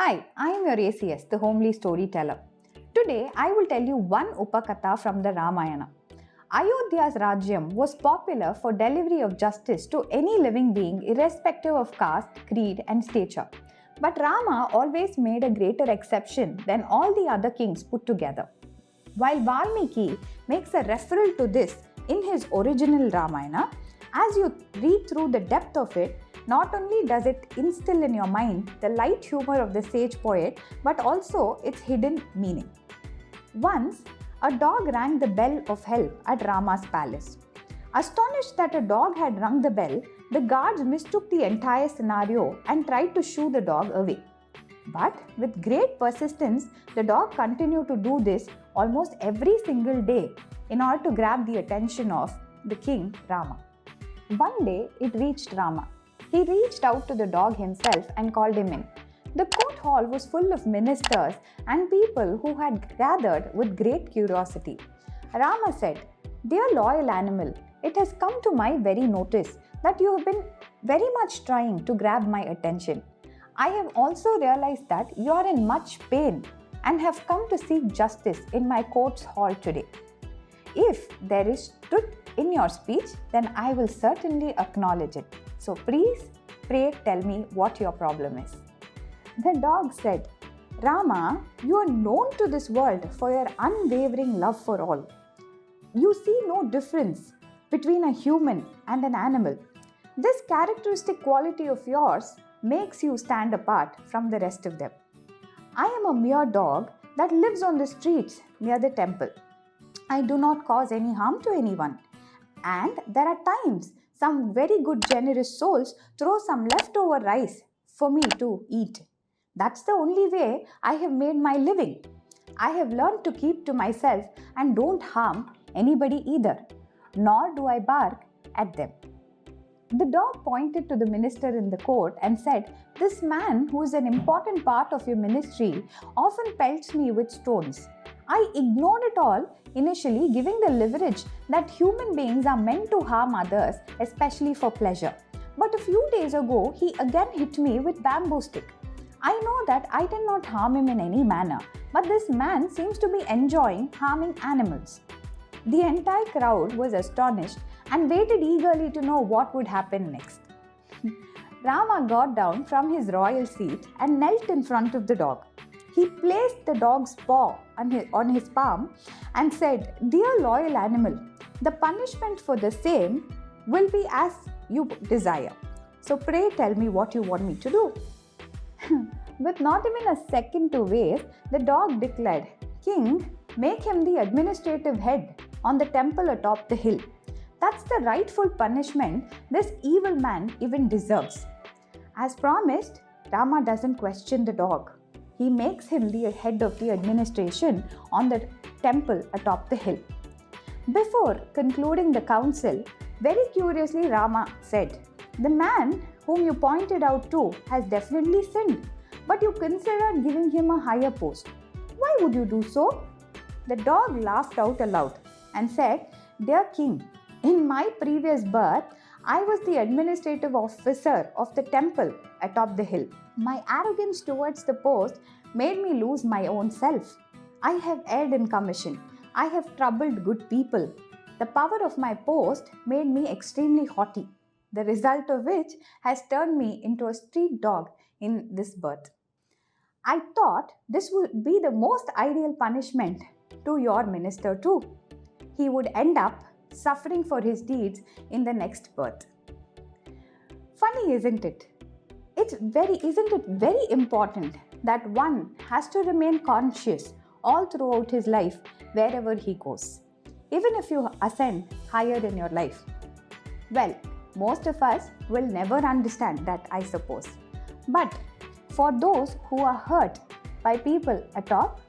Hi, I am your ACS, the Homely Storyteller. Today, I will tell you one Upakatha from the Ramayana. Ayodhya's Rajyam was popular for delivery of justice to any living being irrespective of caste, creed and stature. But Rama always made a greater exception than all the other kings put together. While Valmiki makes a referral to this in his original Ramayana, as you read through the depth of it, not only does it instill in your mind the light humor of the sage poet, but also its hidden meaning. Once, a dog rang the bell of help at Rama's palace. Astonished that a dog had rung the bell, the guards mistook the entire scenario and tried to shoo the dog away. But with great persistence, the dog continued to do this almost every single day in order to grab the attention of the king Rama. One day, it reached Rama. He reached out to the dog himself and called him in. The court hall was full of ministers and people who had gathered with great curiosity. Rama said, "Dear loyal animal, it has come to my very notice that you have been very much trying to grab my attention. I have also realized that you are in much pain and have come to seek justice in my court's hall today. If there is truth in your speech, then I will certainly acknowledge it. So please, pray tell me what your problem is." The dog said, "Rama, you are known to this world for your unwavering love for all. You see no difference between a human and an animal. This characteristic quality of yours makes you stand apart from the rest of them. I am a mere dog that lives on the streets near the temple. I do not cause any harm to anyone. And there are times some very good generous souls throw some leftover rice for me to eat. That's the only way I have made my living. I have learned to keep to myself and don't harm anybody either, nor do I bark at them." The dog pointed to the minister in the court and said, "This man, who is an important part of your ministry, often pelts me with stones. I ignored it all initially, giving the leverage that human beings are meant to harm others, especially for pleasure. But a few days ago, he again hit me with bamboo stick. I know that I did not harm him in any manner, but this man seems to be enjoying harming animals." The entire crowd was astonished and waited eagerly to know what would happen next. Rama got down from his royal seat and knelt in front of the dog. He placed the dog's paw on his palm and said, "Dear loyal animal, the punishment for the same will be as you desire. So pray tell me what you want me to do." With not even a second to waste, the dog declared, "King, make him the administrative head on the temple atop the hill. That's the rightful punishment this evil man even deserves." As promised, Rama doesn't question the dog. He makes him the head of the administration on the temple atop the hill. Before concluding the council, very curiously Rama said, "The man whom you pointed out to has definitely sinned, but you considered giving him a higher post. Why would you do so?" The dog laughed out aloud and said, "Dear king, in my previous birth, I was the administrative officer of the temple atop the hill. My arrogance towards the post made me lose my own self. I have erred in commission. I have troubled good people. The power of my post made me extremely haughty, the result of which has turned me into a street dog in this birth. I thought this would be the most ideal punishment to your minister too. He would end up suffering for his deeds in the next birth." Funny, isn't it? Isn't it very important that one has to remain conscious all throughout his life wherever he goes, even if you ascend higher in your life? Well, most of us will never understand that, I suppose. But for those who are hurt by people atop,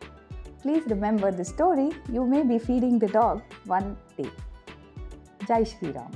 please remember the story. You may be feeding the dog one day. Jai Shri Ram.